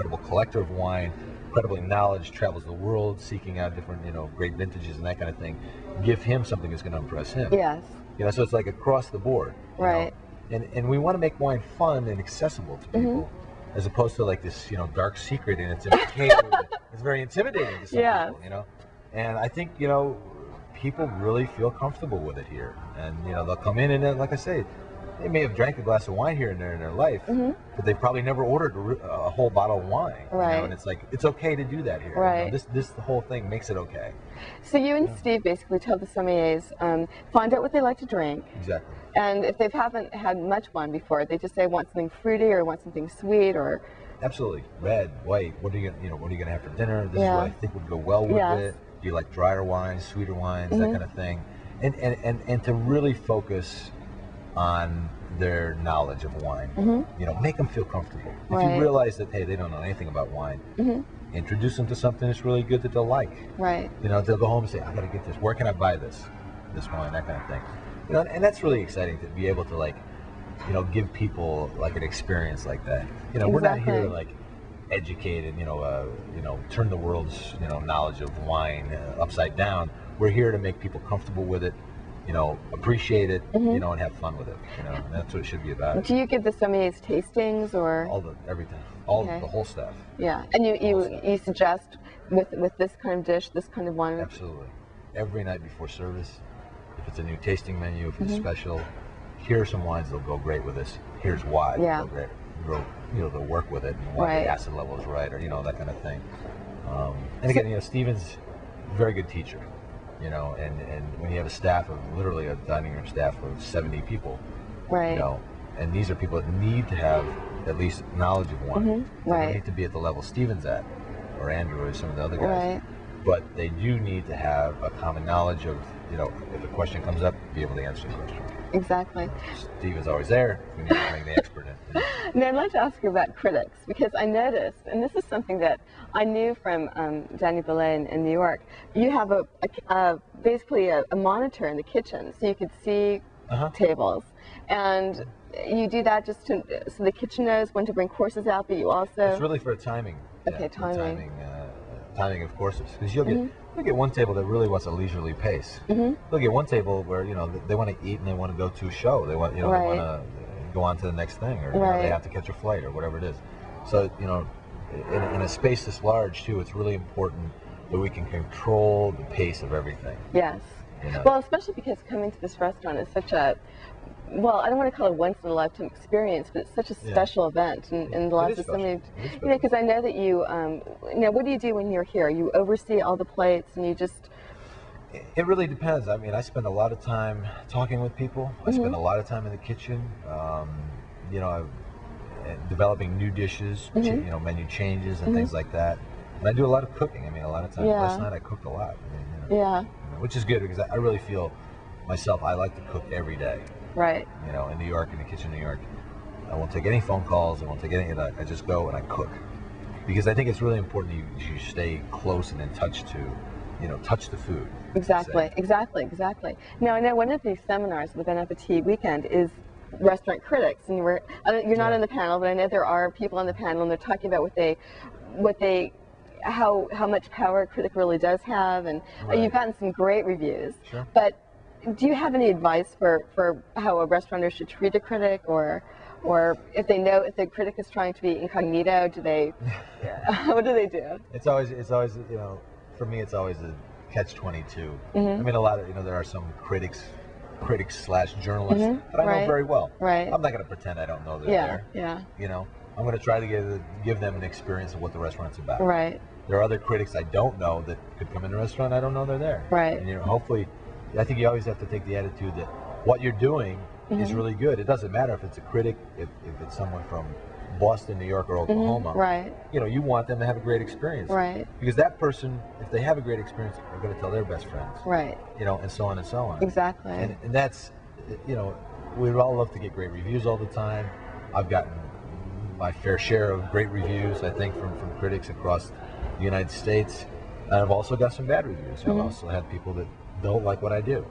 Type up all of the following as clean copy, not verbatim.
incredible collector of wine, incredibly knowledge, travels the world seeking out different, great vintages and that kind of thing. Give him something that's going to impress him. Yes. So it's like across the board. Right. And we want to make wine fun and accessible to people, as opposed to like this, dark secret, and it's imitated. It's very intimidating to some people, And I think, people really feel comfortable with it here, and they'll come in and then, like I say, they may have drank a glass of wine here and there in their life, but they've probably never ordered a whole bottle of wine. Right. And it's like, it's okay to do that here. Right. This the whole thing makes it okay. So you and Steve basically tell the sommeliers, find out what they like to drink. Exactly. And if they haven't had much wine before, they just say want something fruity or want something sweet or. Absolutely. Red, white. What are you gonna have for dinner? This is what I think would go well with it. Do you like drier wines, sweeter wines, that kind of thing? And to really focus on their knowledge of wine. Make them feel comfortable. If you realize that, hey, they don't know anything about wine, introduce them to something that's really good that they'll like. Right. They'll go home and say, I got to get this. Where can I buy this wine, that kind of thing. And that's really exciting to be able to give people like an experience like that. We're not here to like educate and turn the world's knowledge of wine upside down. We're here to make people comfortable with it, appreciate it, and have fun with it. And that's what it should be about. Do you give the sommeliers tastings or everything, the whole stuff? Yeah, and you suggest with this kind of dish, this kind of wine. Absolutely. Every night before service, if it's a new tasting menu, if it's special, here are some wines that'll go great with this. Here's why they'll go great. They'll work with it, and why the acid level is right, or that kind of thing. And again, Stephen's a very good teacher. And when you have a staff of literally a dining room staff of 70 people, right? And these are people that need to have at least knowledge of wine. They don't need to be at the level Stephen's at, or Andrew, or some of the other guys. But they do need to have a common knowledge of, if a question comes up, be able to answer the question. Exactly. Steve is always there. We need to bring the expert in. Now, I'd like to ask you about critics, because I noticed, and this is something that I knew from Daniel Belay in New York, you have basically a monitor in the kitchen, so you could see tables. And you do that just so the kitchen knows when to bring courses out, but you also... It's really for timing. Okay, timing. Timing of courses, because you'll get one table that really wants a leisurely pace. You'll get one table where they want to eat and they want to go to a show. They want they want to go on to the next thing, or they have to catch a flight or whatever it is. So in a space this large too, it's really important that we can control the pace of everything. Yes. Well, especially because coming to this restaurant is such a, well, I don't want to call it once in a lifetime experience, but it's such a special event, and the lives of so many, because I know that you, what do you do when you're here? You oversee all the plates, and you just... It really depends. I mean, I spend a lot of time talking with people. I spend a lot of time in the kitchen, developing new dishes, menu changes and things like that. And I do a lot of cooking. I mean, a lot of times. Last night I cooked a lot. Which is good, because I really feel myself, I like to cook every day. Right. In New York, in the kitchen in New York, I won't take any phone calls. I won't take any of that. I just go and I cook, because I think it's really important you stay close and in touch to, touch the food. Exactly. Now, I know one of these seminars with Bon Appetit Weekend is restaurant critics, and you're not on the panel, but I know there are people on the panel, and they're talking about how much power a critic really does have, and you've gotten some great reviews. Sure. But do you have any advice for how a restaurateur should treat a critic, or if they know if the critic is trying to be incognito, do they? What do they do? It's always for me it's always a catch-22. I mean, a lot of there are some critics / journalists that I know very well. Right. I'm not going to pretend I don't know they're there. I'm going to try to give them an experience of what the restaurant's about. Right. There are other critics I don't know that could come in the restaurant. I don't know they're there. Right. And hopefully, I think you always have to take the attitude that what you're doing is really good. It doesn't matter if it's a critic, if it's someone from Boston, New York, or Oklahoma. Right. You want them to have a great experience. Right. Because that person, if they have a great experience, they're going to tell their best friends. Right. And so on and so on. Exactly. And that's, we'd all love to get great reviews all the time. I've gotten my fair share of great reviews, I think, from critics across the United States. And I've also got some bad reviews. I've also had people that don't like what I do,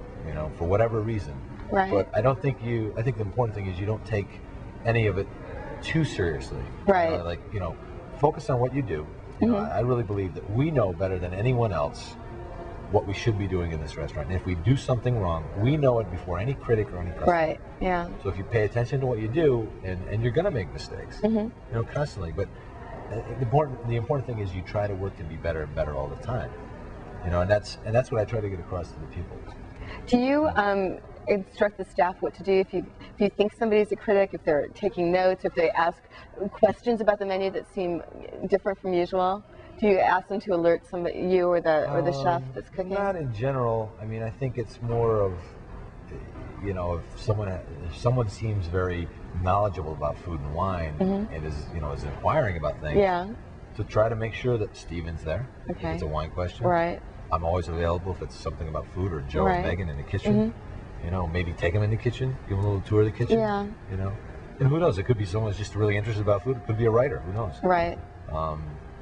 for whatever reason. Right. But I think the important thing is you don't take any of it too seriously. Right. focus on what you do. You know, I really believe that we know better than anyone else what we should be doing in this restaurant. And if we do something wrong, we know it before any critic or any customer. Right. Yeah. So if you pay attention to what you do, and you're going to make mistakes, you know, constantly. But the important thing is you try to work to be better and better all the time. You know, and that's what I try to get across to the people. Do you instruct the staff what to do if you think somebody's a critic, if they're taking notes, if they ask questions about the menu that seem different from usual? Do you ask them to alert somebody, you or the chef that's cooking? Not in general. I mean, I think it's more of, you know, if someone seems very knowledgeable about food and wine and is, you know, is inquiring about things. Yeah. To try to make sure that Steven's there. Okay. If it's a wine question. Right. I'm always available if it's something about food, or Joe and Megan in the kitchen. You know, maybe take them in the kitchen, give them a little tour of the kitchen. Yeah. You know, and who knows? It could be someone who's just really interested about food. It could be a writer. Who knows? Right.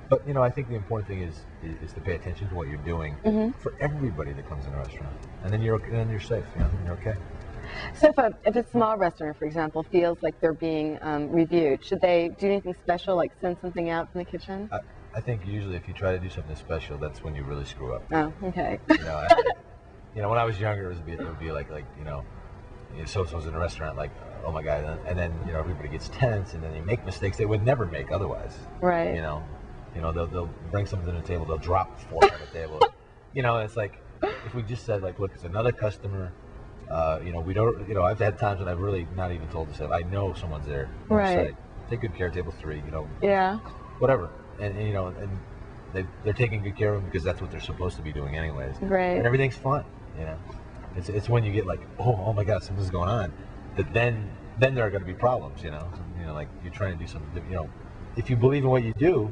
But you know, I think the important thing is to pay attention to what you're doing for everybody that comes in a restaurant, and then you're safe. You know, and you're okay. So if a small restaurant, for example, feels like they're being reviewed, should they do anything special, like send something out from the kitchen? I think usually if you try to do something special, that's when you really screw up. Oh, okay. You know, when I was younger, it would be like you know, so-and-so's in a restaurant, like, oh my God, and then you know everybody gets tense, and then they make mistakes they would never make otherwise. Right. You know, they'll bring something to the table, they'll drop fork on the table. You know, it's like if we just said like, look, it's another customer. You know, we don't. You know, I've had times when I've really not even told the chef. I know someone's there. Right. Take good care of table 3. You know. Yeah. Whatever, and you know, and they're taking good care of them because that's what they're supposed to be doing anyways. Right. And everything's fun. You know, it's when you get like, oh my God, something's going on, that then there are going to be problems. You know, like you're trying to do something. You know, if you believe in what you do,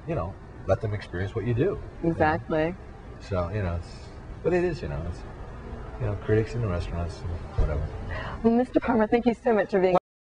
you know, let them experience what you do. Exactly. You know? So you know, but it is, you know, it's, you know, critics in the restaurants, whatever. Well, Mr. Palmer, thank you so much for being